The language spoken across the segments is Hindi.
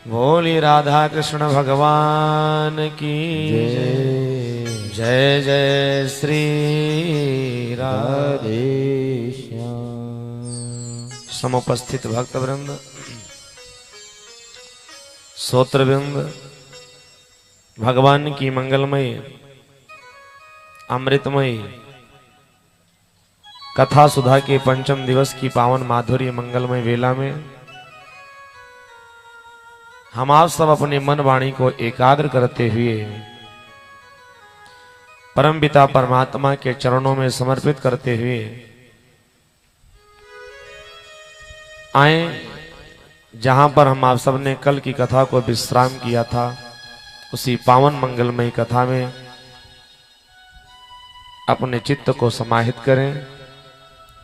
बोली राधा कृष्ण भगवान की जय। जय जय श्री राधे श्याम। समुपस्थित भक्त वृंद, श्रोत्र वृंद, भगवान की मंगलमय अमृतमय कथा सुधा के पंचम दिवस की पावन माधुर्य मंगलमय वेला में हम आप सब अपने मन वाणी को एकाग्र करते हुए परम पिता परमात्मा के चरणों में समर्पित करते हुए आए, जहां पर हम आप सब ने कल की कथा को विश्राम किया था, उसी पावन मंगलमय कथा में अपने चित्त को समाहित करें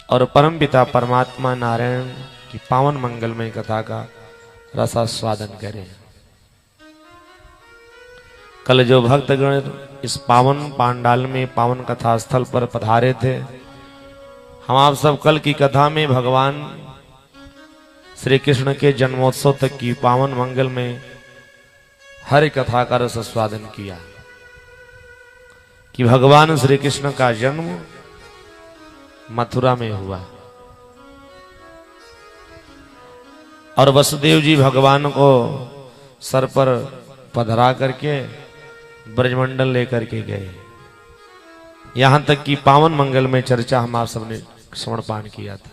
और परम पिता परमात्मा नारायण की पावन मंगलमय कथा का रसास्वादन करें। कल जो भक्तगण इस पावन पांडाल में पावन कथा स्थल पर पधारे थे, हम आप सब कल की कथा में भगवान श्री कृष्ण के जन्मोत्सव तक की पावन मंगल में हर कथा का रसास्वादन किया कि भगवान श्री कृष्ण का जन्म मथुरा में हुआ और वसुदेव जी भगवान को सर पर पधरा करके ब्रजमंडल लेकर के गए। यहां तक कि पावन मंगल में चर्चा हम आप सबने श्रवणपान किया था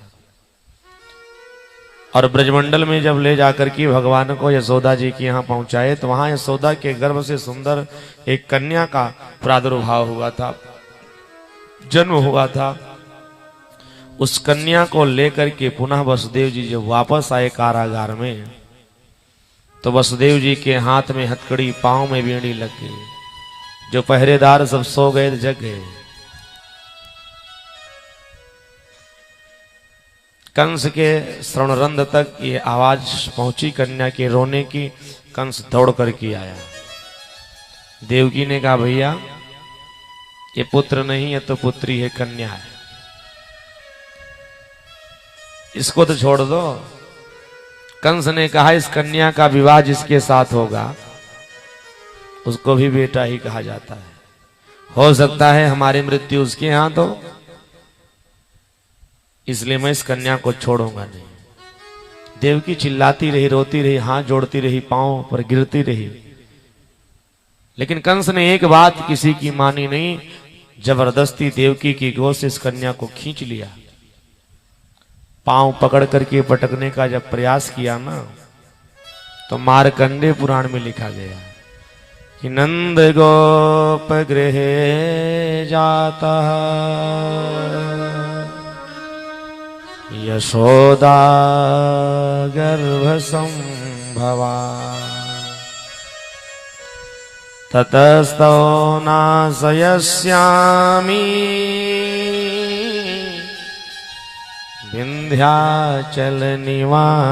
और ब्रजमंडल में जब ले जाकर के भगवान को यशोदा जी के यहाँ पहुंचाए तो वहां यशोदा के गर्भ से सुंदर एक कन्या का प्रादुर्भाव हुआ था, जन्म हुआ था। उस कन्या को लेकर के पुनः वसुदेव जी जब वापस आए कारागार में, तो वसुदेव जी के हाथ में हथकड़ी, पांव में बीड़ी लग गई। जो पहरेदार सब सो गए जग गए। कंस के श्रवणरंध तक ये आवाज पहुंची कन्या के रोने की। कंस दौड़ करके आया। देवकी ने कहा, भैया ये पुत्र नहीं है तो पुत्री है, कन्या है, इसको तो छोड़ दो। कंस ने कहा, इस कन्या का विवाह जिसके साथ होगा उसको भी बेटा ही कहा जाता है, हो सकता है हमारी मृत्यु उसके हाथ हो, इसलिए मैं इस कन्या को छोड़ूंगा नहीं। देवकी चिल्लाती रही, रोती रही, हाथ जोड़ती रही, पांव पर गिरती रही, लेकिन कंस ने एक बात किसी की मानी नहीं। जबरदस्ती देवकी की गोद से इस कन्या को खींच लिया। पांव पकड़ करके पटकने का जब प्रयास किया ना, तो मार्कंडे पुराण में लिखा गया कि नंद गोप गृह जाता यशोदा गर्भ संभवा ततस्तो नाशयस्यामि विंध्याचल निवासिनी।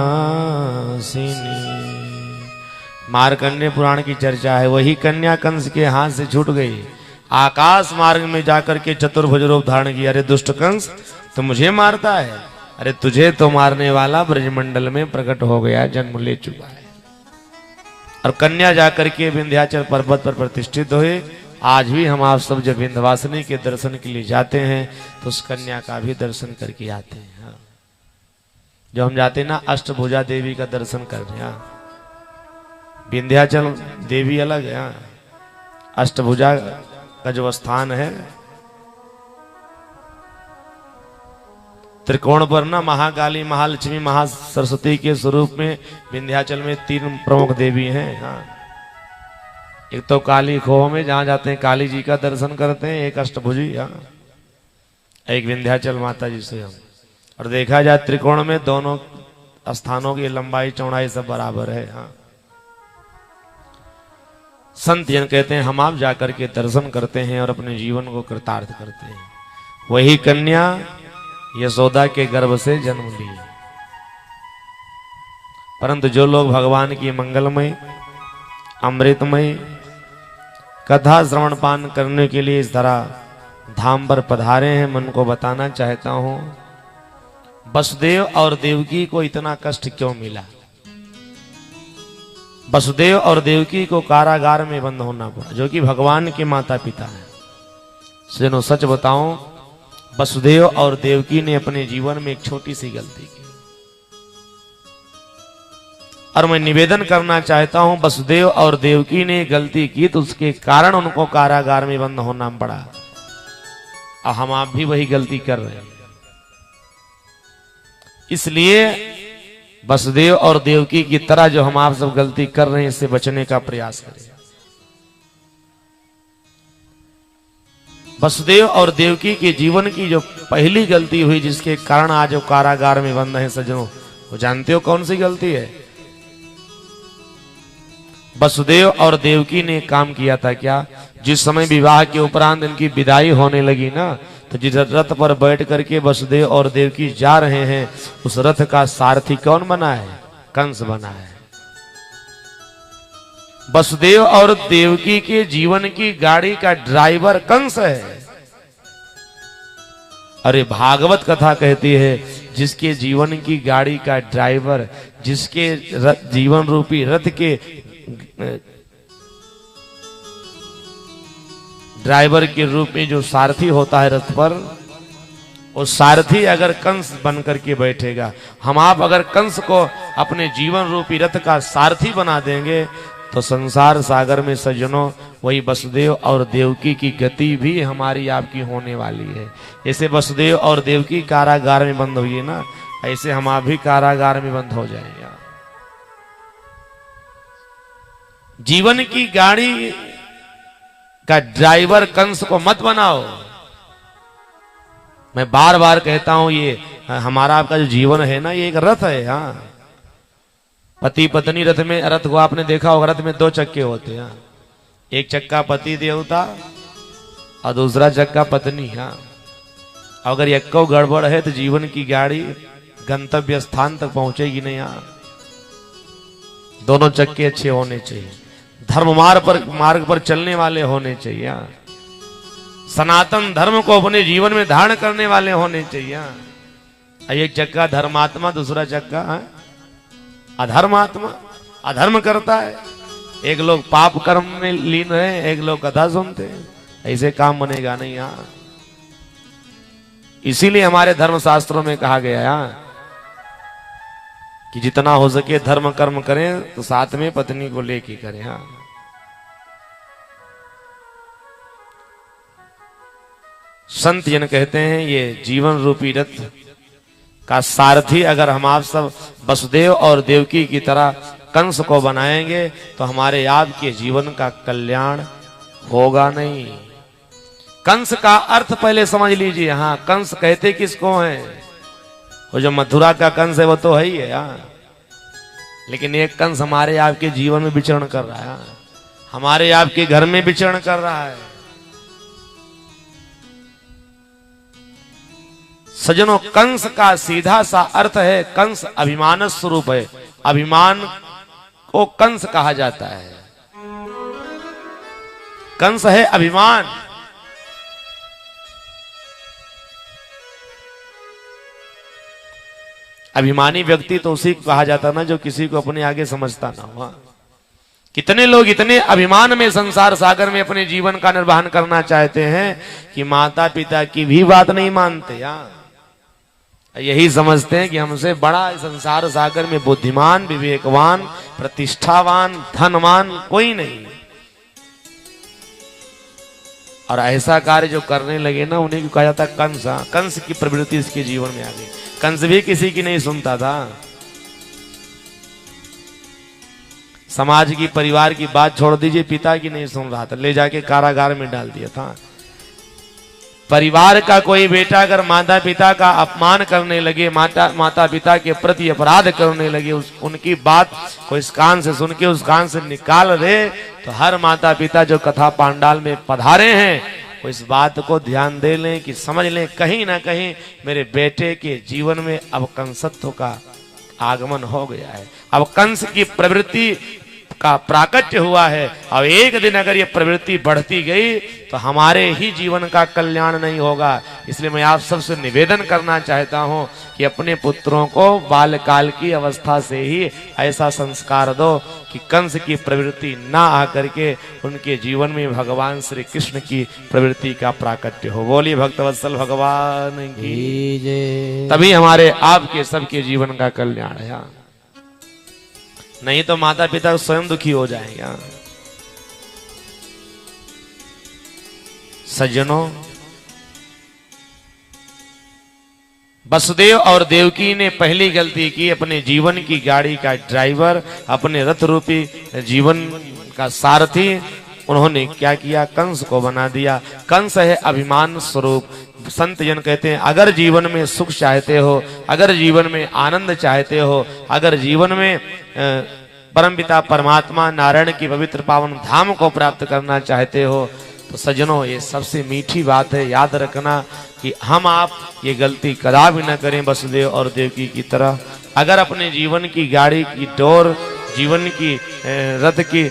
मार्कंडेय पुराण की चर्चा है। वही कन्या कंस के हाथ से छूट गई, आकाश मार्ग में जाकर के चतुर्भुज रूप धारण किया। अरे दुष्ट कंस, तो मुझे मारता है? अरे तुझे तो मारने वाला ब्रजमंडल में प्रकट हो गया, जन्म ले चुका है। और कन्या जाकर के विंध्याचल पर्वत पर प्रतिष्ठित हुए। आज भी हम आप सब जब विंध्यवासिनी के दर्शन के लिए जाते हैं तो उस कन्या का भी दर्शन करके आते हैं। जो हम जाते हैं ना अष्टभुजा देवी का दर्शन करने, विंध्याचल देवी अलग है, अष्टभुजा का जो स्थान है त्रिकोण पर ना, महाकाली, महालक्ष्मी, महासरस्वती के स्वरूप में विंध्याचल में तीन प्रमुख देवी हैं। एक तो काली खोह में जहां जाते हैं काली जी का दर्शन करते हैं, एक अष्टभुजी, एक विंध्याचल माता जी से हम। और देखा जाए त्रिकोण में दोनों स्थानों की लंबाई चौड़ाई सब बराबर है। संत जन कहते हैं हम आप जाकर के दर्शन करते हैं और अपने जीवन को कृतार्थ करते हैं। वही कन्या यशोदा के गर्भ से जन्म ली। परंतु जो लोग भगवान की मंगलमय अमृतमय कथा श्रवण पान करने के लिए इस तरह धाम पर पधारे हैं, मन को बताना चाहता हूं वसुदेव और देवकी को इतना कष्ट क्यों मिला। वसुदेव और देवकी को कारागार में बंद होना पड़ा, जो कि भगवान के माता पिता हैं। सुनो, सच बताऊं, वसुदेव और देवकी ने अपने जीवन में एक छोटी सी गलती की, और मैं निवेदन करना चाहता हूं, वसुदेव और देवकी ने गलती की तो उसके कारण उनको कारागार में बंद होना पड़ा, और हम आप भी वही गलती कर रहे हैं। इसलिए वसुदेव और देवकी की तरह जो हम आप सब गलती कर रहे हैं, इससे बचने का प्रयास करें। वसुदेव और देवकी के जीवन की जो पहली गलती हुई, जिसके कारण आज वो कारागार में बंद है सज्जनों, वो जानते हो कौन सी गलती है? वसुदेव और देवकी ने काम किया था क्या, जिस समय विवाह के उपरांत इनकी विदाई होने लगी ना, तो जिस रथ पर बैठ करके वसुदेव और देवकी जा रहे हैं, उस रथ का सारथी कौन बना है? कंस बना है। वसुदेव और देवकी के जीवन की गाड़ी का ड्राइवर कंस है। अरे भागवत कथा कहती है, जिसके जीवन की गाड़ी का ड्राइवर, जिसके जीवन रूपी रथ के ड्राइवर के रूप में जो सारथी होता है रथ पर, वो सारथी अगर कंस बन करके बैठेगा, हम आप अगर कंस को अपने जीवन रूपी रथ का सारथी बना देंगे, तो संसार सागर में सज्जनों वही वसुदेव और देवकी की गति भी हमारी आपकी होने वाली है। जैसे वसुदेव और देवकी कारागार में बंद हुई ना, ऐसे हम आप भी कारागार में बंद हो जाएंगे। जीवन की गाड़ी का ड्राइवर कंस को मत बनाओ। मैं बार बार कहता हूं, ये हमारा आपका जो जीवन है ना, ये एक रथ है। हाँ, पति पत्नी रथ में, रथ को आपने देखा होगा, रथ में 2 चक्के होते हैं। एक चक्का पति देवता और दूसरा चक्का पत्नी। हाँ, अगर एक को गड़बड़ है तो जीवन की गाड़ी गंतव्य स्थान तक पहुंचेगी नहीं। हाँ, दोनों चक्के अच्छे होने चाहिए, धर्म मार्ग पर चलने वाले होने चाहिए। सनातन धर्म को अपने जीवन में धारण करने वाले होने चाहिए। एक चक्का धर्मात्मा, दूसरा चक्का अधर्मात्मा, अधर्म करता है। एक लोग पाप कर्म में लीन है, एक लोग कथा सुनते हैं। ऐसे काम बनेगा नहीं। यहाँ इसीलिए हमारे धर्म शास्त्रों में कहा गया है कि जितना हो सके धर्म कर्म करें, तो साथ में पत्नी को लेके करें। हाँ, संत जन कहते हैं, ये जीवन रूपी रथ का सारथी अगर हम आप सब वसुदेव और देवकी की तरह कंस को बनाएंगे, तो हमारे आपके जीवन का कल्याण होगा नहीं। कंस का अर्थ पहले समझ लीजिए। हाँ, कंस कहते किसको हैं? वो जो मथुरा का कंस है वो तो है ही है। लेकिन एक कंस हमारे आपके जीवन में विचरण कर रहा है, हमारे आपके घर में विचरण कर रहा है। सज्जनों, कंस का सीधा सा अर्थ है, कंस अभिमान स्वरूप है। अभिमान को कंस कहा जाता है। कंस है अभिमान। अभिमानी व्यक्ति तो उसी को कहा जाता ना, जो किसी को अपने आगे समझता ना हो। कितने लोग इतने अभिमान में संसार सागर में अपने जीवन का निर्वहन करना चाहते हैं कि माता पिता की भी बात नहीं मानते। यही समझते हैं कि हमसे बड़ा संसार सागर में बुद्धिमान, विवेकवान, प्रतिष्ठावान, धनवान कोई नहीं। और ऐसा कार्य जो करने लगे ना, उन्हें कहा जाता कंस। कंस की प्रवृत्ति इसके जीवन में आ गई। कंस भी किसी की नहीं सुनता था। समाज की, परिवार की बात छोड़ दीजिए, पिता की नहीं सुन रहा था, ले जाके कारागार में डाल दिया था। परिवार का कोई बेटा अगर माता पिता का अपमान करने लगे, माता पिता के प्रति अपराध करने लगे, उनकी बात को इस कान से सुन के उस कान से निकाल दे, तो हर माता पिता जो कथा पांडाल में पधारे हैं, वो इस बात को ध्यान दे लें कि समझ लें कहीं ना कहीं मेरे बेटे के जीवन में अब कंसत्व का आगमन हो गया है। अब कंस की प्रवृत्ति का प्राकट्य हुआ है। अब एक दिन अगर ये प्रवृत्ति बढ़ती गई तो हमारे ही जीवन का कल्याण नहीं होगा। इसलिए मैं आप सबसे निवेदन करना चाहता हूं कि अपने पुत्रों को बालकाल की अवस्था से ही ऐसा संस्कार दो कि कंस की प्रवृत्ति ना आकर के उनके जीवन में भगवान श्री कृष्ण की प्रवृत्ति का प्राकट्य हो। बोलिए भक्तवत्सल भगवान की जय। तभी हमारे आपके सबके जीवन का कल्याण है। नहीं तो माता पिता स्वयं दुखी हो जाएंगे। सज्जनों, वसुदेव और देवकी ने पहली गलती की, अपने जीवन की गाड़ी का ड्राइवर, अपने रथ रूपी जीवन का सारथी उन्होंने क्या किया, कंस को बना दिया। कंस है अभिमान स्वरूप। संत जन कहते हैं अगर जीवन में सुख चाहते हो, अगर जीवन में आनंद चाहते हो, अगर जीवन में परमपिता परमात्मा नारायण की पवित्र पावन धाम को प्राप्त करना चाहते हो, तो सज्जनों ये सबसे मीठी बात है, याद रखना कि हम आप ये गलती कदा भी न करें वसुदेव और देवकी की तरह। अगर अपने जीवन की गाड़ी की डोर, जीवन की रथ की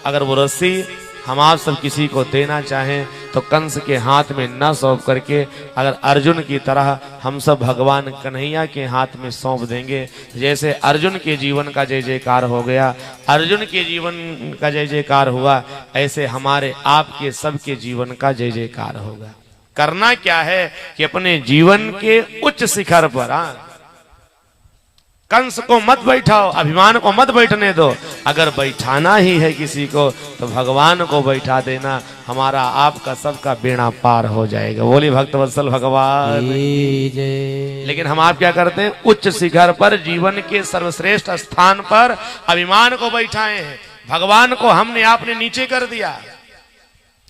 अगर वो रस्सी हम आप सब किसी को देना चाहें तो कंस के हाथ में न सौंप करके अगर अर्जुन की तरह हम सब भगवान कन्हैया के हाथ में सौंप देंगे, जैसे अर्जुन के जीवन का जय जयकार हो गया, अर्जुन के जीवन का जय जयकार हुआ, ऐसे हमारे आपके सबके जीवन का जय जयकार होगा। करना क्या है कि अपने जीवन के उच्च शिखर पर कंस को मत बैठाओ, अभिमान को मत बैठने दो। अगर बैठाना ही है किसी को तो भगवान को बैठा देना, हमारा आपका सबका बेड़ा पार हो जाएगा। बोलिए भक्तवत्सल भगवान। लेकिन हम आप क्या करते हैं, उच्च शिखर पर, जीवन के सर्वश्रेष्ठ स्थान पर अभिमान को बैठाए हैं, भगवान को हमने आपने नीचे कर दिया।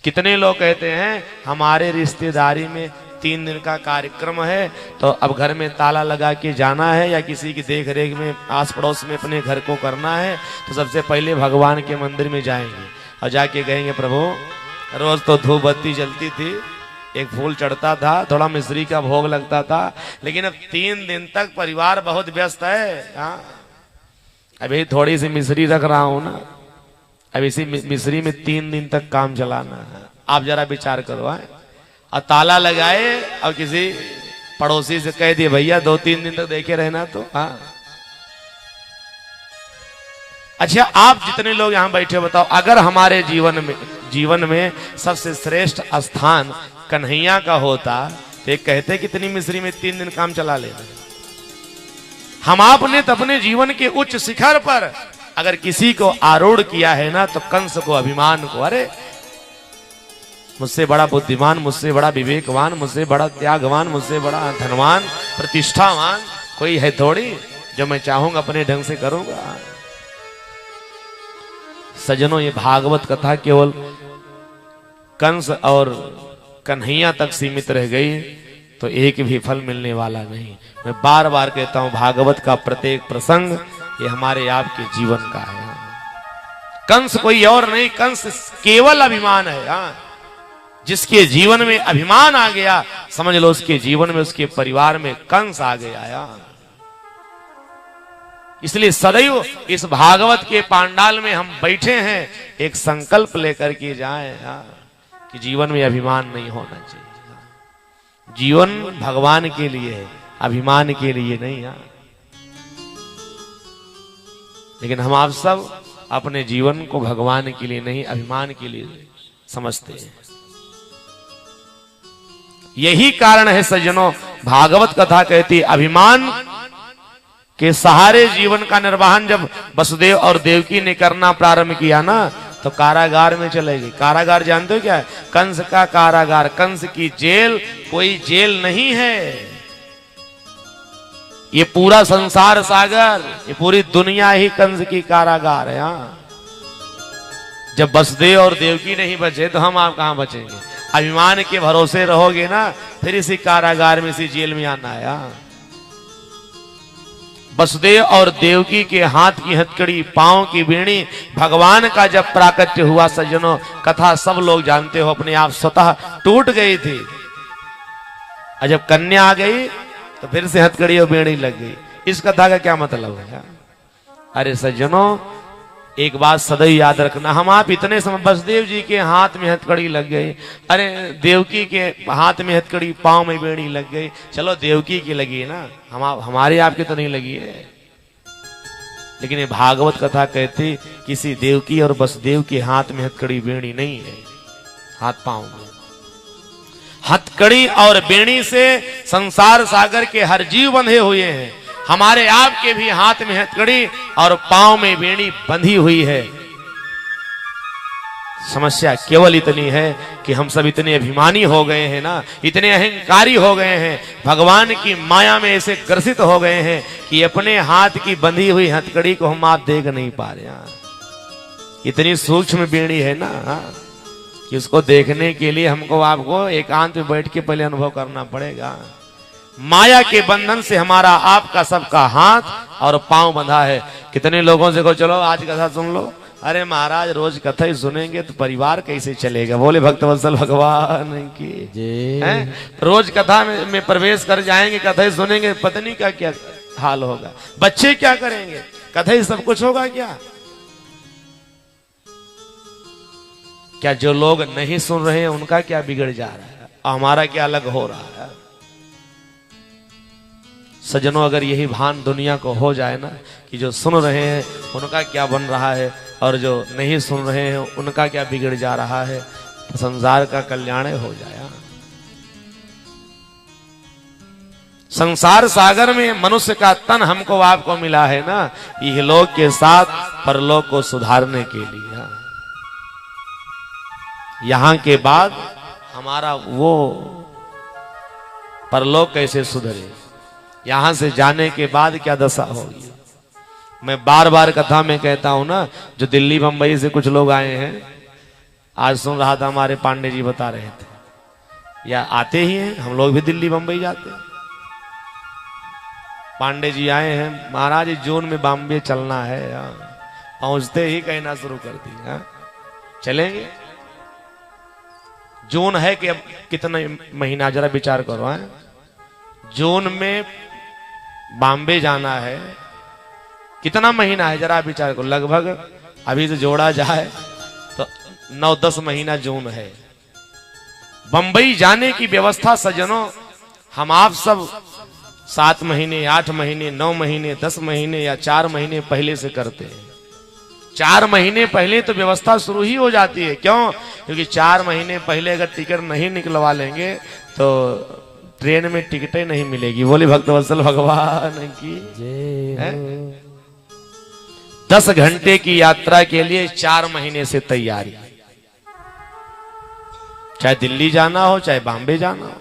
कितने लोग कहते हैं हमारे रिश्तेदारी में 3 दिन का कार्यक्रम है तो अब घर में ताला लगा के जाना है या किसी की देख रेख में आस पड़ोस में अपने घर को करना है, तो सबसे पहले भगवान के मंदिर में जाएंगे और जाके कहेंगे प्रभु रोज तो धूप बत्ती जलती थी, एक फूल चढ़ता था, थोड़ा मिश्री का भोग लगता था, लेकिन अब 3 दिन तक परिवार बहुत व्यस्त है, अभी थोड़ी सी मिश्री रख रहा हूं ना, अब इसी मिश्री में 3 दिन तक काम चलाना है। आप जरा विचार करो। और ताला लगाए और किसी पड़ोसी से कह दिए भैया 2-3 दिन तक देखे रहना, तो अच्छा आप जितने लोग यहां बैठे बताओ, अगर हमारे जीवन में सबसे श्रेष्ठ स्थान कन्हैया का होता तो एक कहते कितनी मिश्री में 3 दिन काम चला लेना। हम आपने तो अपने जीवन के उच्च शिखर पर अगर किसी को आरूढ़ किया है ना, तो कंस को, अभिमान को, अरे मुझसे बड़ा बुद्धिमान, मुझसे बड़ा विवेकवान, मुझसे बड़ा त्यागवान, मुझसे बड़ा धनवान, प्रतिष्ठावान कोई है थोड़ी, जो मैं चाहूंगा अपने ढंग से करूंगा। सज्जनों, ये भागवत कथा केवल कंस और कन्हैया तक सीमित रह गई तो एक भी फल मिलने वाला नहीं। मैं बार बार कहता हूं भागवत का प्रत्येक प्रसंग ये हमारे आपके जीवन का है। कंस कोई और नहीं, कंस केवल अभिमान है। जिसके जीवन में अभिमान आ गया समझ लो उसके जीवन में, उसके परिवार में कंस आ गया। इसलिए सदैव इस भागवत के पांडाल में हम बैठे हैं, एक संकल्प लेकर के जाएं कि जीवन में अभिमान नहीं होना चाहिए। जीवन भगवान के लिए है, अभिमान के लिए नहीं। लेकिन हम आप सब अपने जीवन को भगवान के लिए नहीं, अभिमान के लिए समझते हैं। यही कारण है सज्जनों, भागवत कथा कहती अभिमान के सहारे जीवन का निर्वहन जब वसुदेव और देवकी ने करना प्रारंभ किया ना, तो कारागार में चले गए। कारागार जानते हो क्या है? कंस का कारागार, कंस की जेल कोई जेल नहीं है। ये पूरा संसार सागर, ये पूरी दुनिया ही कंस की कारागार है। जब वसुदेव और देवकी नहीं बचे तो हम आप कहां बचेंगे? अभिमान के भरोसे रहोगे ना, फिर इसी कारागार में, इसी जेल में आना है। वसुदेव और देवकी के हाथ की हथकड़ी, पांव की बीड़ी, भगवान का जब प्राकट्य हुआ सज्जनों, कथा सब लोग जानते हो, अपने आप स्वतः टूट गई थी। और जब कन्या आ गई तो फिर से हथकड़ी और बीड़ी लग गई। इस कथा का क्या मतलब है? अरे सज्जनों, एक बात सदैव याद रखना, हम आप इतने समय वसुदेव जी के हाथ में हथकड़ी लग गई, अरे देवकी के हाथ में हथकड़ी, पांव में बेड़ी लग गई, चलो देवकी की लगी है ना, हमारे आपके तो नहीं लगी है। लेकिन ये भागवत कथा कहती किसी देवकी और वसुदेव के हाथ में हथकड़ी बेड़ी नहीं है, हाथ पांव में। हथकड़ी और बेड़ी से संसार सागर के हर जीव बंधे हुए हैं, हमारे आपके भी हाथ में हथकड़ी और पांव में बेड़ी बंधी हुई है। समस्या केवल इतनी है कि हम सब इतने अभिमानी हो गए हैं ना, इतने अहंकारी हो गए हैं, भगवान की माया में ऐसे ग्रसित हो गए हैं कि अपने हाथ की बंधी हुई हथकड़ी को हम आप देख नहीं पा रहे हैं। इतनी सूक्ष्म बेड़ी है ना कि उसको देखने के लिए हमको आपको एकांत में बैठ के पहले अनुभव करना पड़ेगा। माया के बंधन से हमारा आपका सबका हाथ और पांव बंधा है। कितने लोगों से को चलो आज कथा सुन लो, अरे महाराज रोज कथा ही सुनेंगे तो परिवार कैसे चलेगा, बोले भक्तवत्सल भगवान की हैं? रोज कथा में प्रवेश कर जाएंगे, कथा ही सुनेंगे, पत्नी का क्या हाल होगा, बच्चे क्या करेंगे, कथा ही सब कुछ होगा क्या? क्या जो लोग नहीं सुन रहे हैं उनका क्या बिगड़ जा रहा है, हमारा क्या अलग हो रहा है? सजनों, अगर यही भान दुनिया को हो जाए ना कि जो सुन रहे हैं उनका क्या बन रहा है और जो नहीं सुन रहे हैं उनका क्या बिगड़ जा रहा है, तो संसार का कल्याण हो जाए। संसार सागर में मनुष्य का तन हमको आपको मिला है ना, इहलोक के साथ परलोक को सुधारने के लिए। यहां के बाद हमारा वो परलोक कैसे सुधरे, यहां से जाने के बाद क्या दशा होगी। मैं बार बार कथा में कहता हूं ना, जो दिल्ली बंबई से कुछ लोग आए हैं, आज सुन रहा था हमारे पांडे जी बता रहे थे, या आते ही हैं, हम लोग भी दिल्ली बंबई जाते हैं। पांडे जी आए हैं, महाराज जून में बॉम्बे चलना है, पहुंचते ही कहना शुरू कर दिया चलेंगे। जून है कि अब कितना महीना, जरा विचार करो है, जून में बॉम्बे जाना है, कितना महीना है जरा विचार करो, लगभग अभी से जोड़ा जाए तो 9-10 महीना जून है। बंबई जाने की व्यवस्था सज्जनों हम आप सब 7 महीने, 8 महीने, 9 महीने, 10 महीने या 4 महीने पहले से करते हैं। 4 महीने पहले तो व्यवस्था शुरू ही हो जाती है। क्यों? क्योंकि 4 महीने पहले अगर टिकट नहीं निकलवा लेंगे तो ट्रेन में टिकटें नहीं मिलेगी। बोले भक्तवत्सल भगवान की जय। 10 घंटे की यात्रा के लिए 4 महीने से तैयारी, चाहे दिल्ली जाना हो चाहे बॉम्बे जाना हो।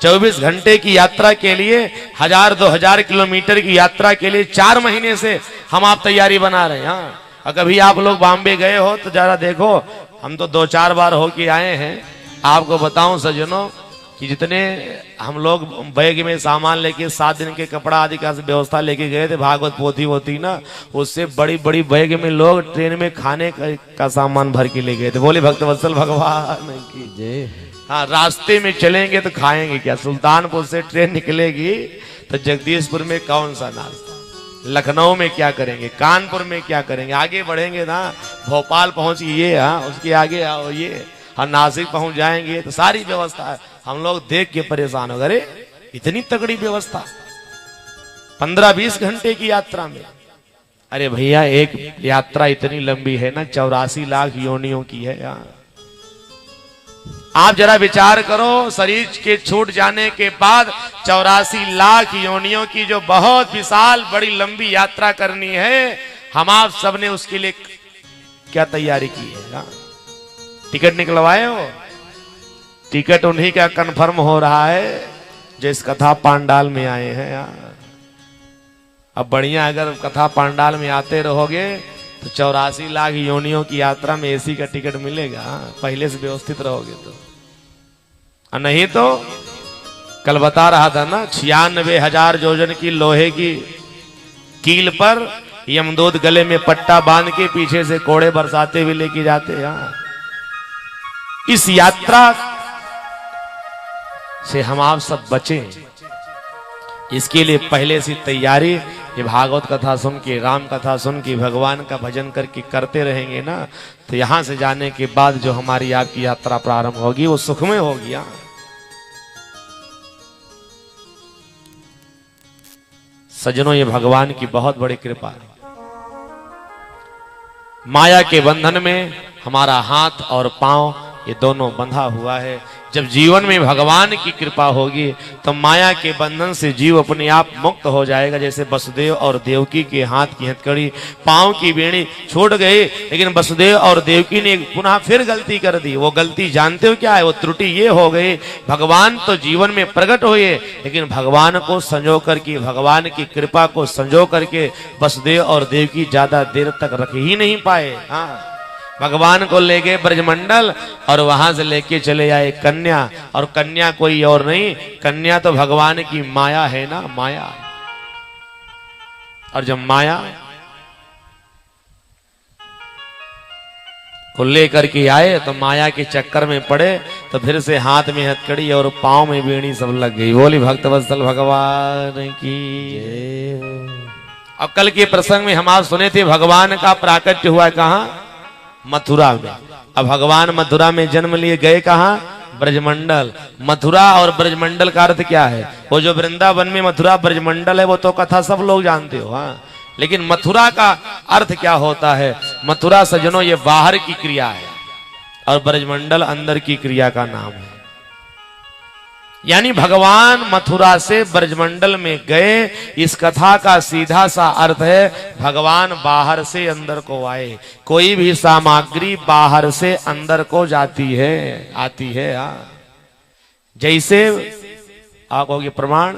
24 घंटे की यात्रा के लिए 1000-2000 किलोमीटर की यात्रा के लिए 4 महीने से हम आप तैयारी बना रहे हैं। और कभी आप लोग बॉम्बे गए हो तो जरा देखो, हम तो 2-4 बार होके आए हैं। आपको बताऊं सज्जनों कि जितने हम लोग बैग में सामान लेके 7 दिन के कपड़ा आदि का व्यवस्था लेके गए थे, भागवत पोथी होती ना, उससे बड़ी बड़ी बैग में लोग ट्रेन में खाने का सामान भर के ले गए थे। बोले भक्तवत्सल भगवान की जय। हाँ, रास्ते में चलेंगे तो खाएंगे क्या? सुल्तानपुर से ट्रेन निकलेगी तो जगदीशपुर में कौन सा नाश्ता, लखनऊ में क्या करेंगे, कानपुर में क्या करेंगे, आगे बढ़ेंगे ना, भोपाल पहुंचिए, हाँ उसके आगे आओ ये, और नासिक पहुंच जाएंगे तो सारी व्यवस्था है। हम लोग देख के परेशान हो गए, इतनी तगड़ी व्यवस्था 15-20 घंटे की यात्रा में। अरे भैया, एक यात्रा इतनी लंबी है ना, 84 लाख योनियों की है यार। आप जरा विचार करो, शरीर के छूट जाने के बाद 84 लाख योनियों की जो बहुत विशाल बड़ी लंबी यात्रा करनी है, हम आप सबने उसके लिए क्या तैयारी की है यार? टिकट निकलवाए हो? टिकट उन्हीं का कंफर्म हो रहा है जो इस कथा पांडाल में आए हैं यार। अब बढ़िया, अगर कथा पांडाल में आते रहोगे तो 84 लाख योनियों की यात्रा में एसी का टिकट मिलेगा, पहले से व्यवस्थित रहोगे तो। और नहीं तो कल बता रहा था ना, 96,000 योजन की लोहे की कील पर यमदूत गले में पट्टा बांध के पीछे से कोड़े बरसाते हुए लेके जाते हैं। इस यात्रा से हम आप सब बचें। इसके लिए पहले से तैयारी, ये भागवत कथा सुन के, राम कथा सुन के, भगवान का भजन करके करते रहेंगे ना, तो यहां से जाने के बाद जो हमारी आपकी यात्रा प्रारंभ होगी वो सुखमय होगी। सज्जनों, ये भगवान की बहुत बड़ी कृपा है। माया के बंधन में हमारा हाथ और पांव ये दोनों बंधा हुआ है। जब जीवन में भगवान की कृपा होगी तो माया के बंधन से जीव अपने आप मुक्त हो जाएगा। जैसे वसुदेव और देवकी के हाथ की हथकड़ी, पांव की बेड़ी छूट गई, लेकिन वसुदेव और देवकी ने पुनः फिर गलती कर दी। वो गलती जानते हो क्या है? वो त्रुटि ये हो गई, भगवान तो जीवन में प्रकट हुए, लेकिन भगवान को संजो करके, भगवान की कृपा को संजो करके वसुदेव और देवकी ज्यादा देर तक रख ही नहीं पाए। हाँ, भगवान को ले गए ब्रजमंडल और वहां से लेके चले आए कन्या, और कन्या कोई और नहीं, कन्या तो भगवान की माया है ना, माया। और जब माया को लेकर के आए तो माया के चक्कर में पड़े, तो फिर से हाथ में हथकड़ी और पांव में बेड़ी सब लग गई। बोली भक्तवत्सल भगवान की। अब कल के प्रसंग में हम आप सुने थे, भगवान का प्राकट्य हुआ कहाँ? मथुरा में। अब भगवान मथुरा में जन्म लिए, गए कहां? ब्रजमंडल। मथुरा और ब्रजमंडल का अर्थ क्या है? वो जो वृंदावन में मथुरा ब्रजमंडल है वो तो कथा सब लोग जानते हो। हाँ, लेकिन मथुरा का अर्थ क्या होता है? मथुरा सज्जनों ये बाहर की क्रिया है और ब्रजमंडल अंदर की क्रिया का नाम है। यानी भगवान मथुरा से ब्रजमंडल में गए, इस कथा का सीधा सा अर्थ है भगवान बाहर से अंदर को आए। कोई भी सामग्री बाहर से अंदर को जाती है, आती है। जैसे आप कहोगे प्रमाण,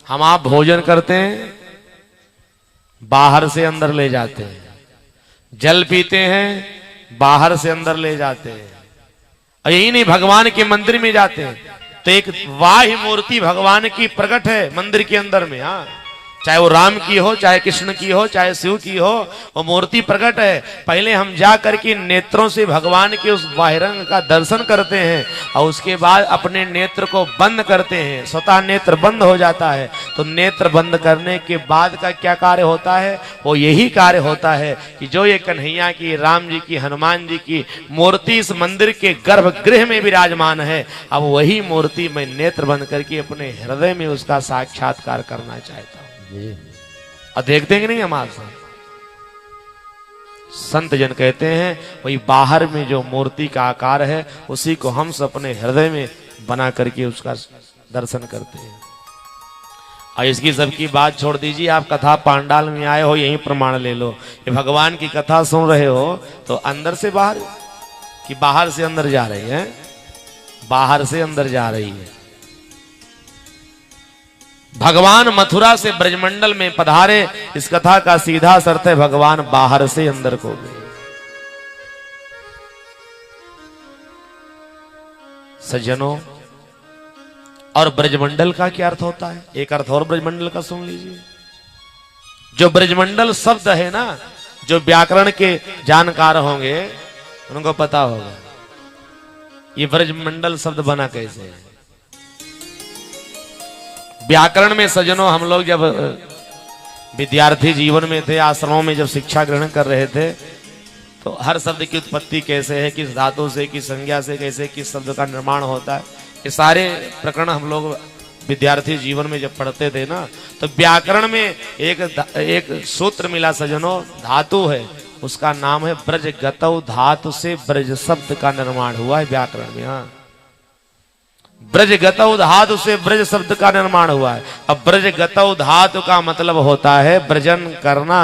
हम आप भोजन करते हैं, बाहर से अंदर ले जाते हैं, जल पीते हैं, बाहर से अंदर ले जाते हैं। और यही नहीं, भगवान के मंदिर में जाते हैं तो एक बाह्य मूर्ति भगवान की प्रकट है मंदिर के अंदर में। हाँ, चाहे वो राम की हो, चाहे कृष्ण की हो, चाहे शिव की हो, वो मूर्ति प्रकट है। पहले हम जा करके नेत्रों से भगवान के उस बाहिरंग का दर्शन करते हैं और उसके बाद अपने नेत्र को बंद करते हैं। स्वतः नेत्र बंद हो जाता है। तो नेत्र बंद करने के बाद का क्या कार्य होता है? वो यही कार्य होता है कि जो ये कन्हैया की, राम जी की, हनुमान जी की मूर्ति इस मंदिर के गर्भगृह में विराजमान है, अब वही मूर्ति मैं नेत्र बंद करके अपने हृदय में उसका साक्षात्कार करना चाहता हूँ। और देखते हैं कि नहीं हमारे साथ संत जन कहते हैं वही बाहर में जो मूर्ति का आकार है उसी को हम अपने हृदय में बना करके उसका दर्शन करते हैं। और इसकी सबकी बात छोड़ दीजिए, आप कथा पांडाल में आए हो, यही प्रमाण ले लो। ये भगवान की कथा सुन रहे हो तो अंदर से बाहर कि बाहर से अंदर जा रही है? बाहर से अंदर जा रही है। भगवान मथुरा से ब्रजमंडल में पधारे, इस कथा का सीधा अर्थ है भगवान बाहर से अंदर को गए। सज्जनों, और ब्रजमंडल का क्या अर्थ होता है? एक अर्थ और ब्रजमंडल का सुन लीजिए। जो ब्रजमंडल शब्द है ना, जो व्याकरण के जानकार होंगे उनको पता होगा ये ब्रजमंडल शब्द बना कैसे है। व्याकरण में सज्जनों, हम लोग जब विद्यार्थी जीवन में थे, आश्रमों में जब शिक्षा ग्रहण कर रहे थे, तो हर शब्द की उत्पत्ति कैसे है, किस धातु से, किस संज्ञा से, कैसे किस शब्द का निर्माण होता है, ये सारे प्रकरण हम लोग विद्यार्थी जीवन में जब पढ़ते थे ना, तो व्याकरण में एक सूत्र मिला सज्जनों, धातु है, उसका नाम है ब्रज गतौ। धातु से ब्रज शब्द का निर्माण हुआ है व्याकरण में। हाँ, ब्रज गतौ धातु से ब्रज शब्द का निर्माण हुआ है। अब ब्रज गतौ धातु का मतलब होता है ब्रजन करना।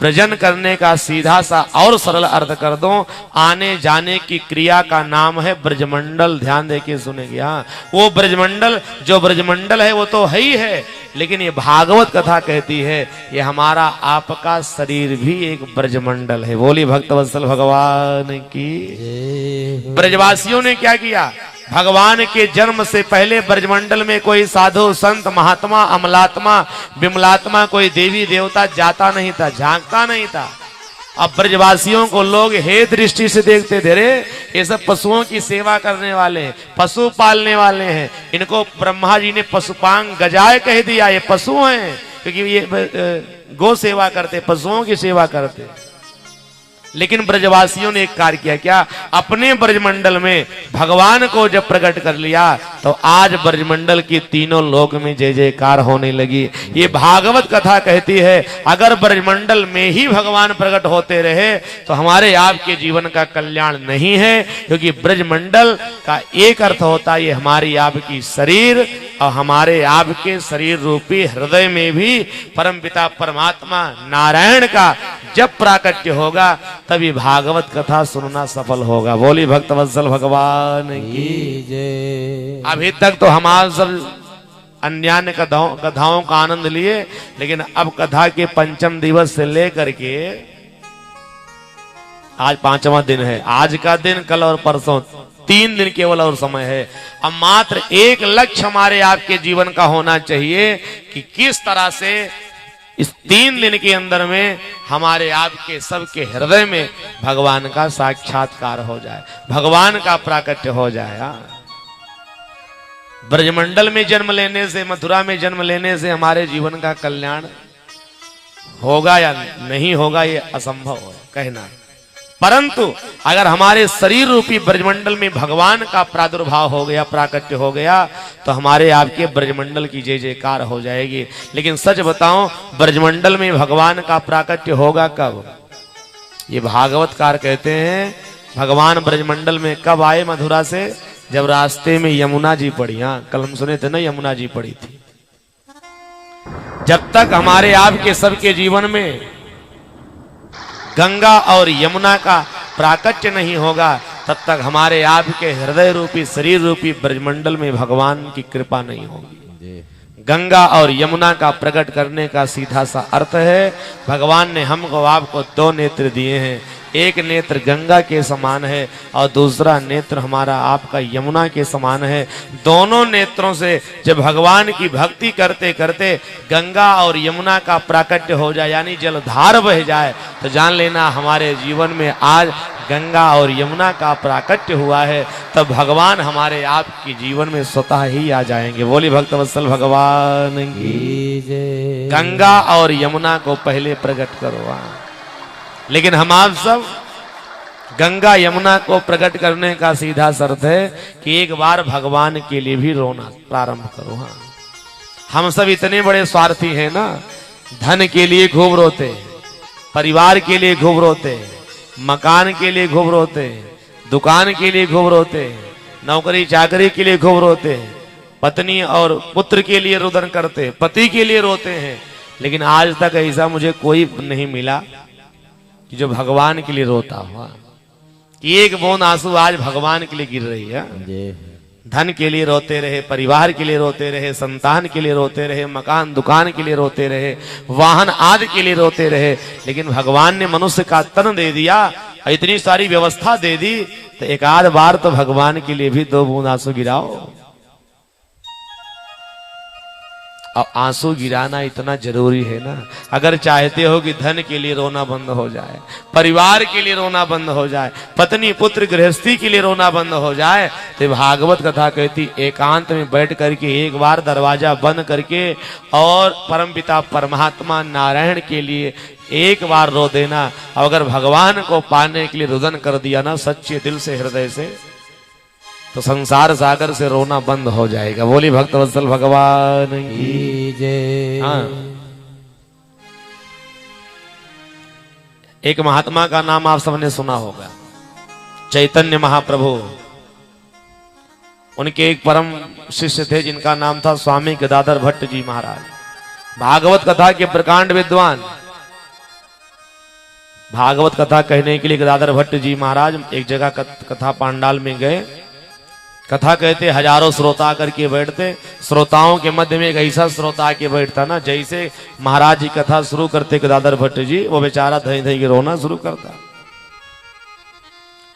ब्रजन करने का सीधा सा और सरल अर्थ कर दो, आने जाने की क्रिया का नाम है ब्रजमंडल। ध्यान देके सुनेंगे। हाँ, वो ब्रजमंडल, जो ब्रजमंडल है वो तो है ही है, लेकिन ये भागवत कथा कहती है ये हमारा आपका शरीर भी एक ब्रजमंडल है। बोली भक्तवत्सल भगवान की। ब्रजवासियों ने क्या किया? भगवान के जन्म से पहले ब्रजमंडल में कोई साधु संत महात्मा अमलात्मा विमलात्मा कोई देवी देवता जाता नहीं था, झांकता नहीं था। अब ब्रजवासियों को लोग हे दृष्टि से देखते थे, रे ये सब पशुओं की सेवा करने वाले हैं, पशु पालने वाले हैं। इनको ब्रह्मा जी ने पशुपांग गजाय कह दिया, ये पशु हैं, क्योंकि ये गौ सेवा करते, पशुओं की सेवा करते। लेकिन ब्रजवासियों ने एक कार्य किया, क्या? अपने ब्रजमंडल में भगवान को जब प्रकट कर लिया तो आज ब्रजमंडल की तीनों लोक में जय जयकार होने लगी। ये भागवत कथा कहती है, अगर ब्रजमंडल में ही भगवान प्रकट होते रहे तो हमारे आपके जीवन का कल्याण नहीं है, क्योंकि ब्रजमंडल का एक अर्थ होता है ये हमारी आपकी शरीर, और हमारे आपके शरीर रूपी हृदय में भी परमपिता परमात्मा नारायण का जब प्राकट्य होगा तभी भागवत कथा सुनना सफल होगा। बोली भक्तवत्सल भगवान की जय। अभी तक तो हमारे सब अन्यान्य कथाओं का आनंद लिए, लेकिन अब कथा के पंचम दिवस से लेकर के आज पांचवा दिन है, आज का दिन, कल और परसों 3 दिन केवल और समय है। अब मात्र एक लक्ष्य हमारे आपके जीवन का होना चाहिए कि किस तरह से इस 3 दिन के अंदर में हमारे आपके सबके हृदय में भगवान का साक्षात्कार हो जाए, भगवान का प्राकट्य हो जाए। ब्रजमंडल में जन्म लेने से, मथुरा में जन्म लेने से हमारे जीवन का कल्याण होगा या नहीं होगा ये असंभव है कहना। परंतु अगर हमारे शरीर रूपी ब्रजमंडल में भगवान का प्रादुर्भाव हो गया, प्राकट्य हो गया, तो हमारे आपके ब्रजमंडल की जय जयकार हो जाएगी। लेकिन सच बताऊं, ब्रजमंडल में भगवान का प्राकट्य होगा कब? ये भागवतकार कहते हैं भगवान ब्रजमंडल में कब आए मथुरा से? जब रास्ते में यमुना जी पड़ी। हाँ, कल हम सुने थे ना, यमुना जी पड़ी थी। जब तक हमारे आपके सबके जीवन में गंगा और यमुना का प्राकट्य नहीं होगा, तब तक हमारे आपके हृदय रूपी, शरीर रूपी ब्रजमंडल में भगवान की कृपा नहीं होगी। गंगा और यमुना का प्रकट करने का सीधा सा अर्थ है, भगवान ने हमको आपको 2 नेत्र दिए हैं। एक नेत्र गंगा के समान है और दूसरा नेत्र हमारा आपका यमुना के समान है। दोनों नेत्रों से जब भगवान की भक्ति करते करते गंगा और यमुना का प्राकट्य हो जाए, यानी जलधार बह जाए, तो जान लेना हमारे जीवन में आज गंगा और यमुना का प्राकट्य हुआ है। तब भगवान हमारे आपके जीवन में स्वतः ही आ जाएंगे। बोली भक्तवत्सल भगवान की जय। गंगा और यमुना को पहले प्रकट करो। लेकिन हम आप सब गंगा यमुना को प्रकट करने का सीधा शर्त है कि एक बार भगवान के लिए भी रोना प्रारंभ करो। हाँ, हम सब इतने बड़े स्वार्थी हैं ना, धन के लिए खूब रोते, परिवार के लिए खूब रोते, मकान के लिए खूब रोते, दुकान के लिए खूब रोते, नौकरी चाकरी के लिए खूब रोते, पत्नी और पुत्र के लिए रुदन करते, पति के लिए रोते हैं। लेकिन आज तक ऐसा मुझे कोई नहीं मिला कि जो भगवान के लिए रोता हुआ, कि एक बूंद आंसू आज भगवान के लिए गिर रही है। धन के लिए रोते रहे, परिवार के लिए रोते रहे, संतान के लिए रोते रहे, मकान दुकान के लिए रोते रहे, वाहन आदि के लिए रोते रहे, लेकिन भगवान ने मनुष्य का तन दे दिया, इतनी सारी व्यवस्था दे दी, तो एक आध बार तो भगवान के लिए भी 2 बूंद आंसू गिराओ। और आंसू गिराना इतना जरूरी है ना। अगर चाहते हो कि धन के लिए रोना बंद हो जाए, परिवार के लिए रोना बंद हो जाए, पत्नी पुत्र गृहस्थी के लिए रोना बंद हो जाए, तो भागवत कथा कहती एकांत में बैठ करके एक बार दरवाजा बंद करके और परमपिता परमात्मा नारायण के लिए एक बार रो देना। अगर भगवान को पाने के लिए रुदन कर दिया ना सच्चे दिल से, हृदय से, तो संसार सागर से रोना बंद हो जाएगा। बोली भक्तवत्सल भगवान की जय। हाँ, एक महात्मा का नाम आप सबने सुना होगा, चैतन्य महाप्रभु। उनके एक परम शिष्य थे जिनका नाम था स्वामी गदाधर भट्ट जी महाराज। भागवत कथा के प्रकांड विद्वान। भागवत कथा कहने के लिए गदाधर भट्ट जी महाराज एक जगह कथा पांडाल में गए। कथा कहते हजारों श्रोता करके बैठते, श्रोताओं के मध्य में एक ऐसा श्रोता आके बैठता ना, जैसे महाराज जी कथा शुरू करते गदाधर भट्ट जी, वो बेचारा धई धई के रोना शुरू करता।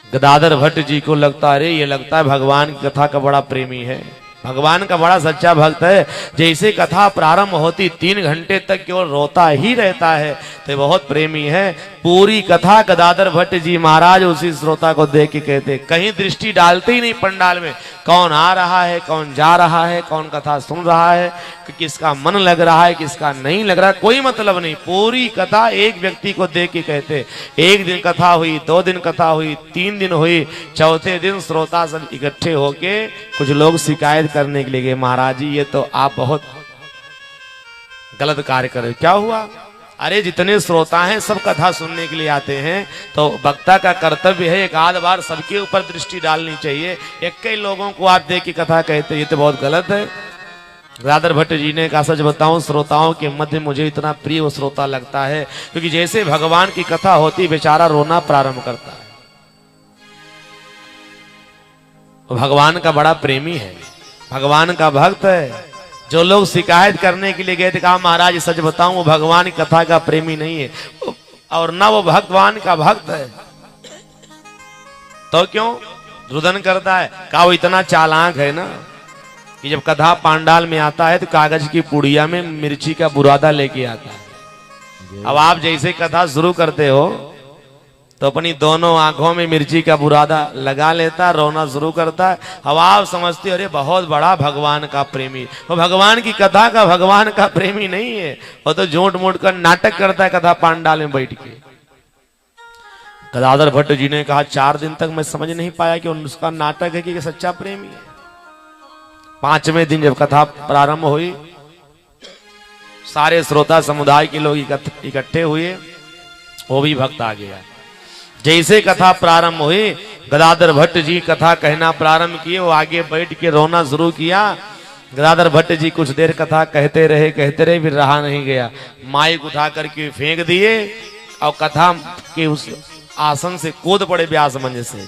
गदाधर भट्ट जी को लगता, अरे ये लगता है भगवान की कथा का बड़ा प्रेमी है, भगवान का बड़ा सच्चा भक्त है। जैसे कथा प्रारंभ होती 3 घंटे तक केवल रोता ही रहता है, तो बहुत प्रेमी है। पूरी कथा गदाधर भट्ट जी महाराज उसी श्रोता को देख के कहते, कहीं दृष्टि डालते ही नहीं पंडाल में, कौन आ रहा है, कौन जा रहा है, कौन कथा सुन रहा है, किसका मन लग रहा है, किसका नहीं लग रहा, कोई मतलब नहीं। पूरी कथा एक व्यक्ति को देख के कहते। एक दिन कथा हुई, 2 दिन कथा हुई, 3 दिन हुई, चौथे दिन श्रोता सब इकट्ठे होके कुछ लोग शिकायत करने के लिए गए, महाराज जी ये तो आप बहुत गलत कार्य कर रहे हो। क्या हुआ? अरे जितने श्रोता हैं सब कथा सुनने के लिए आते हैं, तो वक्ता का कर्तव्य है एक आध बार सबके ऊपर दृष्टि डालनी चाहिए। एक कई लोगों को आप देख के कथा कहते, ये तो बहुत गलत है। गदाधर भट्ट जी ने कहा, सच बताऊं श्रोताओं के मध्य मुझे इतना प्रिय वो श्रोता लगता है, क्योंकि जैसे भगवान की कथा होती बेचारा रोना प्रारंभ करता है। भगवान का बड़ा प्रेमी है, भगवान का भक्त है। जो लोग शिकायत करने के लिए गए थे, कहा महाराज सच बताऊं वो भगवान की कथा का प्रेमी नहीं है और ना वो भगवान का भक्त है, तो क्यों रुदन करता है? कहा वो इतना चालाक है ना कि जब कथा पांडाल में आता है तो कागज की पुड़िया में मिर्ची का बुरादा लेके आता है। अब आप जैसे कथा शुरू करते हो तो अपनी दोनों आंखों में मिर्ची का बुरादा लगा लेता, रोना शुरू करता है। अब आप समझते हो अरे बहुत बड़ा भगवान का प्रेमी। वो भगवान की कथा का भगवान का प्रेमी नहीं है, वो तो झूठ मूठ कर नाटक करता है कथा पांडाल में बैठ के। गदाधर भट्ट जी ने कहा 4 दिन तक मैं समझ नहीं पाया कि उसका नाटक है कि सच्चा प्रेमी है। 5वें दिन जब कथा प्रारंभ हुई, सारे श्रोता समुदाय के लोग इकट्ठे हुए, वो भी भक्त आ गया। जैसे कथा प्रारंभ हुई, गदाधर भट्ट जी कथा कहना प्रारंभ किए, वो आगे बैठ के रोना शुरू किया। गदाधर भट्ट जी कुछ देर कथा कहते रहे, फिर रहा नहीं गया, माइक उठा करके फेंक दिए और कथा के उस आसन से कूद पड़े व्यास मंच से।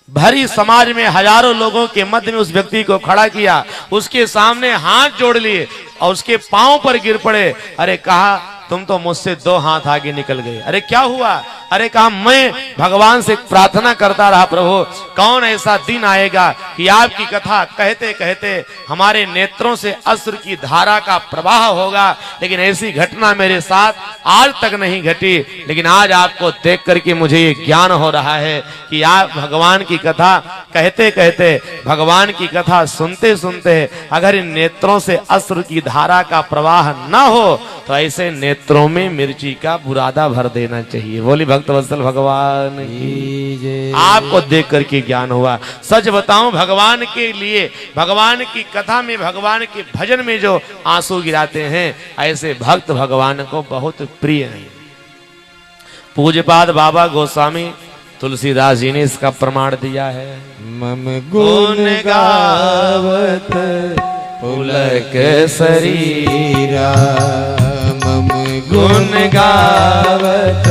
भरी समाज में हजारों लोगों के मध्य में उस व्यक्ति को खड़ा किया, उसके सामने हाथ जोड़ लिए और उसके पांव पर गिर पड़े। अरे कहा तुम तो मुझसे 2 हाथ आगे निकल गए। अरे क्या हुआ? अरे कहा मैं भगवान से प्रार्थना करता रहा, प्रभु कौन ऐसा दिन आएगा कि आपकी कथा कहते कहते हमारे नेत्रों से अश्रु की धारा का प्रवाह होगा, लेकिन ऐसी घटना मेरे साथ आज तक नहीं घटी। लेकिन आज आपको देख करके मुझे ये ज्ञान हो रहा है कि आप भगवान की कथा कहते कहते, भगवान की कथा सुनते सुनते अगर इन नेत्रों से अश्रु की धारा का प्रवाह न हो तो ऐसे नेत्रों में मिर्ची का बुरादा भर देना चाहिए। बोली भक्त वत्सल भगवान की। आपको देख करके ज्ञान हुआ। सच बताऊं, भगवान के लिए, भगवान की कथा में, भगवान के भजन में जो आंसू गिराते हैं, ऐसे भक्त भगवान को बहुत प्रिय हैं। पूज्यपाद बाबा गोस्वामी तुलसीदास जी ने इसका प्रमाण दिया है। मम गुण गावत पुलक शरीरा, मम गुण गावत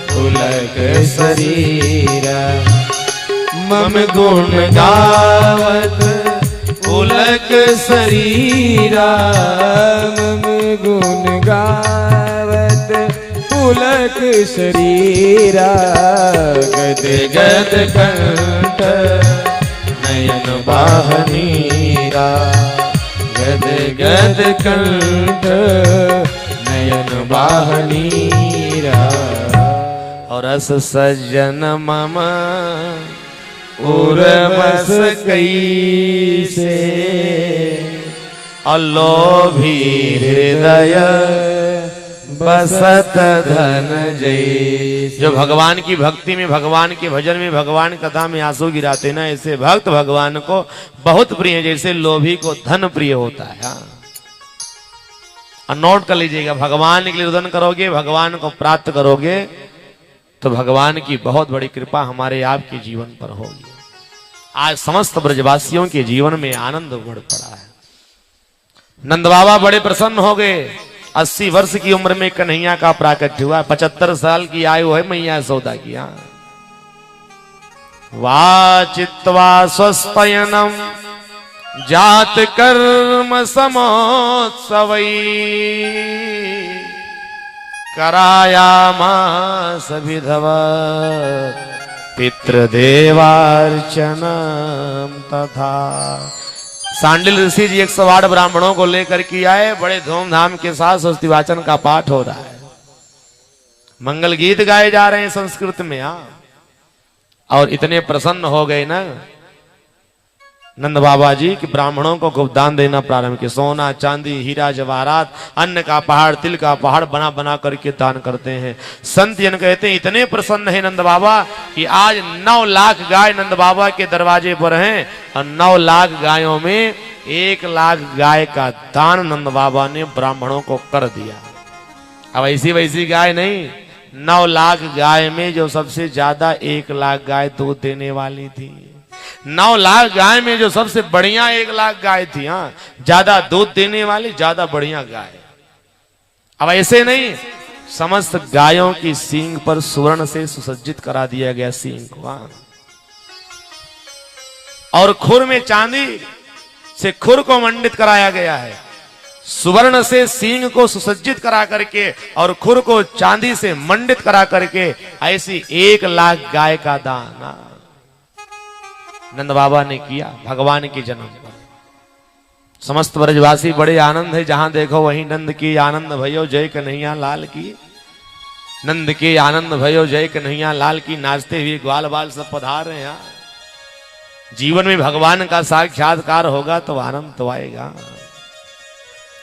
पुलक शरीरा, मम गुण गावत पुलक शरीरा, मम गुण गावत पुलक शरीरा, गद गद कंठ नयन बाहनीरा, गद गद कंठ नयन बाहनीरा, और रस सज्जन मम उर्वस कैसे, और लोभी हृदय बसत धन जय। जो भगवान की भक्ति में, भगवान के भजन में, भगवान कथा में आंसू गिराते ना, ऐसे भक्त भगवान को बहुत प्रिय है, जैसे लोभी को धन प्रिय होता है। और नोट कर लीजिएगा, भगवान के लिए रुदन करोगे, भगवान को प्राप्त करोगे, तो भगवान की बहुत बड़ी कृपा हमारे आपके जीवन पर होगी। आज समस्त ब्रजवासियों के जीवन में आनंद बढ़ पड़ा है। नंद बाबा बड़े प्रसन्न हो गए। 80 वर्ष की उम्र में कन्हैया का प्राकट्य हुआ। 75 साल की आयु है मैया यशोदा की। वाचित्वा स्वस्तयनम जात कर्म समोत्सवै, करायामास विधवत् पितृदेवार्चनम तथा। सांडिल ऋषि जी 108 ब्राह्मणों को लेकर के आए, बड़े धूमधाम के साथ स्तुति वाचन का पाठ हो रहा है, मंगल गीत गाए जा रहे हैं संस्कृत में। और इतने प्रसन्न हो गए ना नंद बाबा जी कि ब्राह्मणों को खूब दान देना प्रारंभ किया। सोना चांदी हीरा जवाहरात अन्न का पहाड़ तिल का पहाड़ बना बना करके दान करते हैं। संत जन कहते हैं इतने प्रसन्न है नंद बाबा कि आज 9 लाख गाय नंद बाबा के दरवाजे पर हैं और 9 लाख गायों में 1 लाख गाय का दान नंद बाबा ने ब्राह्मणों को कर दिया। अब ऐसी वैसी गाय नहीं, 9 लाख गाय में जो सबसे ज्यादा 1 लाख गाय दूध देने वाली थी, 9 लाख गाय में जो सबसे बढ़िया 1 लाख गाय थी। हाँ, ज्यादा दूध देने वाली ज्यादा बढ़िया गाय। अब ऐसे नहीं, समस्त गायों की सींग पर सुवर्ण से सुसज्जित करा दिया गया सींग को। हाँ। और खुर में चांदी से खुर को मंडित कराया गया है, सुवर्ण से सींग को सुसज्जित करा करके और खुर को चांदी से मंडित करा करके ऐसी 1 लाख गाय का दान नंद बाबा ने किया भगवान के जन्म पर। समस्त ब्रजवासी बड़े आनंद है, जहां देखो वहीं नंद की आनंद भयो जय कन्हैया लाल की, नंद के आनंद भयो जय कन्हैया लाल की। नाचते हुए ग्वाल बाल सब पधार रहे हैं। जीवन में भगवान का साक्षात्कार होगा तो आनंद तो आएगा।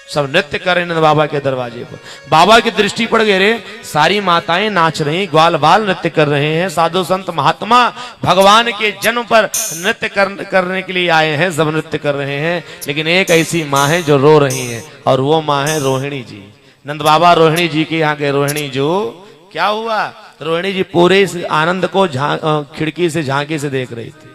सब नृत्य कर रहे नंद बाबा के दरवाजे पर। बाबा की दृष्टि पड़ गई रे, सारी माताएं नाच रही, ग्वाल बाल नृत्य कर रहे हैं, साधु संत महात्मा भगवान के जन्म पर नृत्य करने के लिए आए हैं, सब नृत्य कर रहे हैं। लेकिन एक ऐसी माँ है जो रो रही है और वो माँ है रोहिणी जी। नंद बाबा रोहिणी जी के यहाँ गए। रोहिणी जो क्या हुआ, रोहिणी जी पूरे इस आनंद को खिड़की से झांकी से देख रही थी।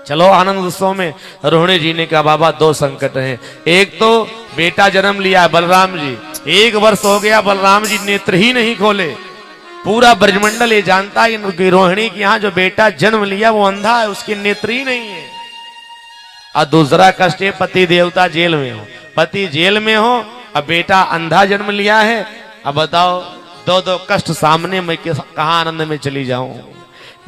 चलो आनंद उत्सव में रोहिणी जी ने कहा बाबा 2 संकट हैं, एक तो बेटा जन्म लिया है बलराम जी, 1 वर्ष हो गया बलराम जी नेत्र ही नहीं खोले। पूरा ब्रजमंडल ये जानता है कि रोहिणी के यहाँ जो बेटा जन्म लिया वो अंधा है, उसके नेत्र ही नहीं है। और दूसरा कष्ट है पति देवता जेल में हो, पति जेल में हो अब बेटा अंधा जन्म लिया है। अब बताओ 2 कष्ट सामने, मैं कहाँ आनंद में चली जाऊं।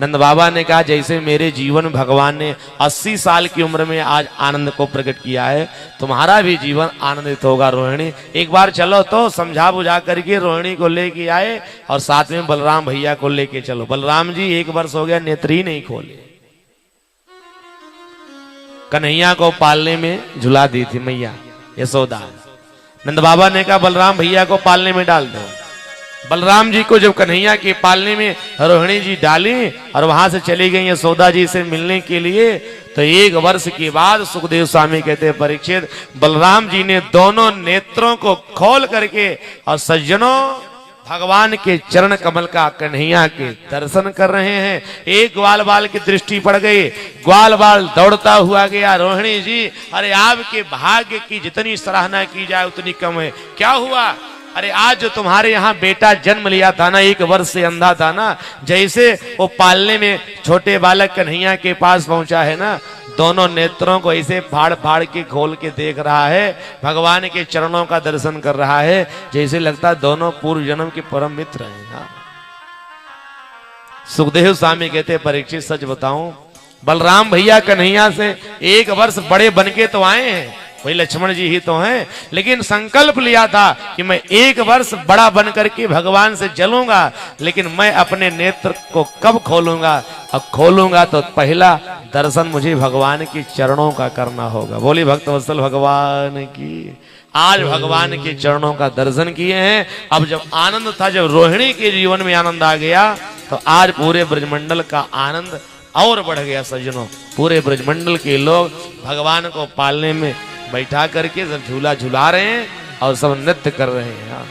नंद बाबा ने कहा जैसे मेरे जीवन भगवान ने 80 साल की उम्र में आज आनंद को प्रकट किया है, तुम्हारा भी जीवन आनंदित होगा रोहिणी। एक बार चलो तो समझा बुझा करके रोहिणी को लेके आए और साथ में बलराम भैया को लेके चलो। बलराम जी 1 वर्ष हो गया नेत्र ही नहीं खोले। कन्हैया को पालने में झुला दी थी मैया यशोदा। नंद बाबा ने कहा बलराम भैया को पालने में डाल दो। बलराम जी को जब कन्हैया के पालने में रोहिणी जी डाली और वहां से चली गई यशोदा जी से मिलने के लिए, तो 1 वर्ष के बाद सुखदेव स्वामी कहते हैं परीक्षित बलराम जी ने दोनों नेत्रों को खोल करके और सज्जनों भगवान के चरण कमल का कन्हैया के दर्शन कर रहे हैं। एक ग्वाल बाल की दृष्टि पड़ गई, ग्वाल बाल दौड़ता हुआ गया। रोहिणी जी अरे आपके भाग्य की जितनी सराहना की जाए उतनी कम है। क्या हुआ, अरे आज जो तुम्हारे यहाँ बेटा जन्म लिया था ना, 1 वर्ष से अंधा था ना, जैसे वो पालने में छोटे बालक कन्हैया के पास पहुंचा है ना, दोनों नेत्रों को ऐसे फाड़ फाड़ के खोल के देख रहा है, भगवान के चरणों का दर्शन कर रहा है, जैसे लगता है दोनों पूर्व जन्म के परम मित्र हैं। सुखदेव स्वामी कहते परीक्षित सच बताऊं, बलराम भैया कन्हैया से 1 वर्ष बड़े बनके तो आए हैं, वही लक्ष्मण जी ही तो हैं, लेकिन संकल्प लिया था कि मैं 1 वर्ष बड़ा बन करके भगवान से जलूंगा, लेकिन मैं अपने नेत्र को कब खोलूंगा, अब खोलूंगा तो पहला दर्शन मुझे भगवान के चरणों का करना होगा। बोली भक्तवत्सल भगवान की। आज भगवान के चरणों का दर्शन किए हैं। अब जब आनंद था, जब रोहिणी के जीवन में आनंद आ गया, तो आज पूरे ब्रजमंडल का आनंद और बढ़ गया। सज्जनों, पूरे ब्रजमंडल के लोग भगवान को पालने में बैठा करके सब झूला झूला रहे हैं और सब नृत्य कर रहे हैं।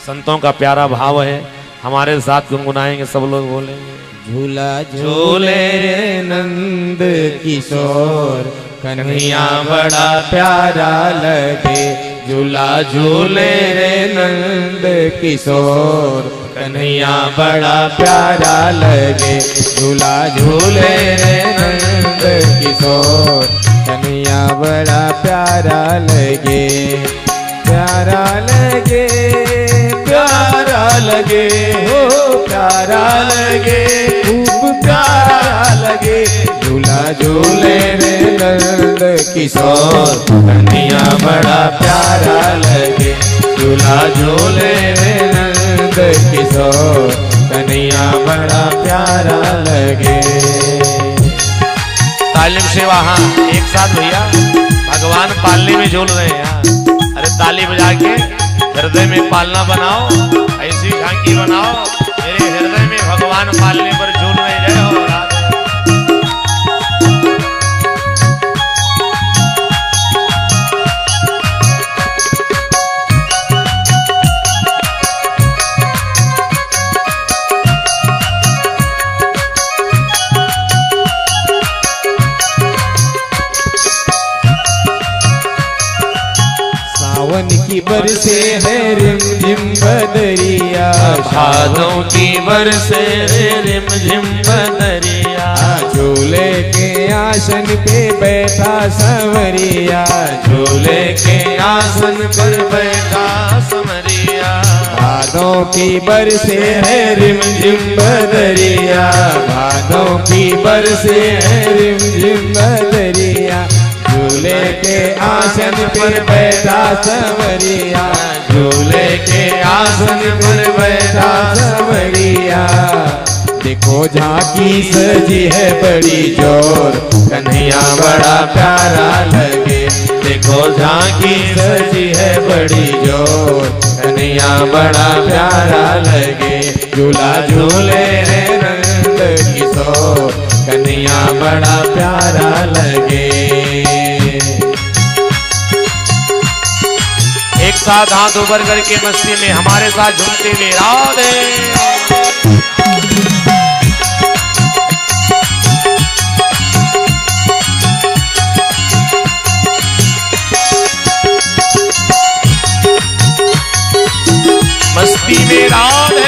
संतों का प्यारा भाव है, हमारे साथ गुनगुनाएंगे, सब लोग बोलेंगे झूला झूले रे नंद किशोर कन्हैया बड़ा प्यारा लगे। झूला झूले रे नंद किशोर कन्हैया बड़ा प्यारा लगे। झूला झूले रे नंद किशोर कन्हैया बड़ा प्यारा लगे। प्यारा लगे प्यारा लगे हो प्यारा लगे खूब प्यारा लगे। झूला झूले रे नंद किशोर कन्हैया बड़ा प्यारा लगे। झूला झूले रे नंद किशोर कन्हैया बड़ा प्यारा लगे। तालीम से वहाँ एक साथ भैया भगवान पालने में झूल रहे हैं। अरे ताली बजा के हृदय में पालना बनाओ, ऐसी झांकी बनाओ मेरे हृदय में भगवान पालने पर झूल रहे। जय हो राधे। सावन की बरसे है रिम झिम बदरिया, भादों की बरसे रिम झिम बदरिया। झूले के आसन पे बैठा संवरिया, झूले के आसन पर बैठा समरिया। भादों की बरसे है रिम झिम बदरिया, भादों की बरसे है रिम झिम बदरिया। झूले के आसन पर बैठा संवरिया, झूले के आसन पर बैठा संवरिया। देखो झांकी सजी है बड़ी जोर कन्हैया बड़ा प्यारा लगे। देखो झांकी सजी है बड़ी जोर कन्हैया बड़ा प्यारा लगे। झूला झूले रे नंद किशोर कन्हैया बड़ा प्यारा लगे। एक साथ हाथ ऊपर करके मस्ती में हमारे साथ झूमते हुए राधे। मस्ती में राधे।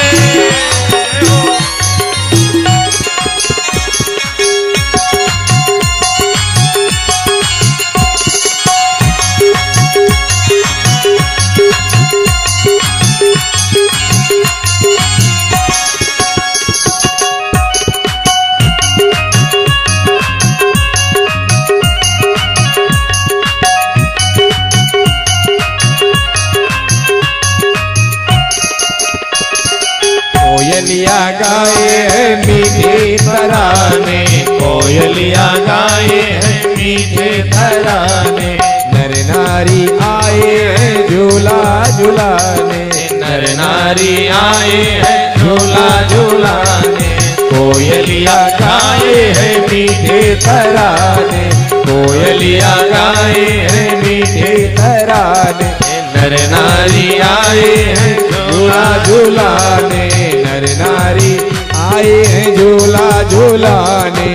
कोयलिया गाए है मीठे तराने, कोयलिया गाए हैं मीठे तराने। नर नारी आए हैं झूला झूलाने, नर नारी आए हैं झूला झूलाने। कोयलिया गाए है मीठे तराने, कोयलिया गाए है मीठे तराने। नर नारी आए हैं झूला झूलाने, नर नारी आए हैं झूला झूलाने।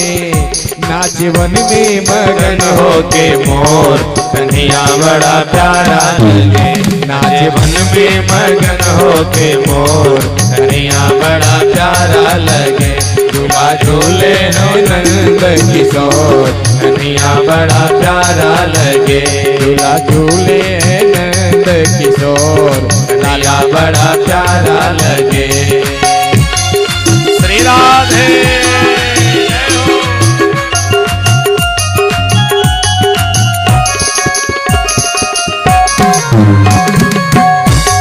नाच वन में मगन होके मोर कन्हैया बड़ा प्यारा लगे। नाच वन में मगन होके मोर कन्हैया बड़ा प्यारा लगे। झूला झूले नो नंद किशोर कन्हैया बड़ा प्यारा लगे। झूला झूले हैं नंद किशोर कन्हैया बड़ा प्यारा लगे। श्री राधे।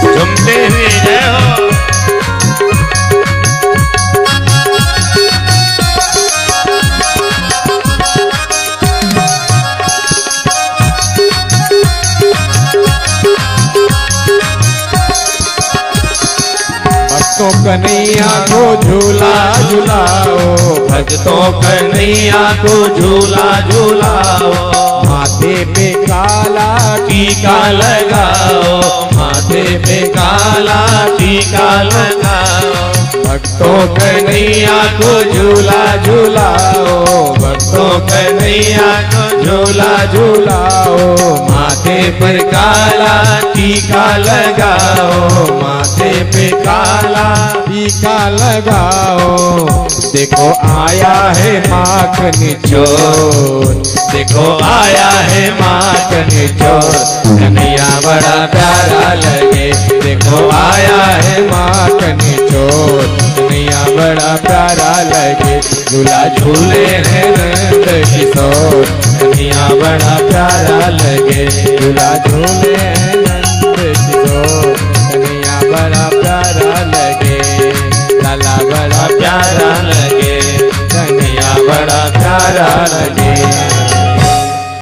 झूमते हुए जय हो। भक्तों कन्हैया को झूला झूलाओ, भक्तों कन्हैया को झूला झूलाओ। माथे पे काला टीका लगाओ, माथे पे काला टीका लगाओ। भक्तों कन्हैया को झूला झूलाओ, भक्तों कन्हैया को झूला झूलाओ। माथे पर काला टीका लगाओ, माथे पे काला टीका लगाओ। देखो आया है माखन चोर, देखो आया है माखन चोर कन्हैया बड़ा प्यारा लगे। देखो आया है माखनी चोर, कन्हैया बड़ा प्यारा लगे। झूला झूले हैं नंद किशोर, कन्हैया बड़ा प्यारा लगे। झूला झूले हैं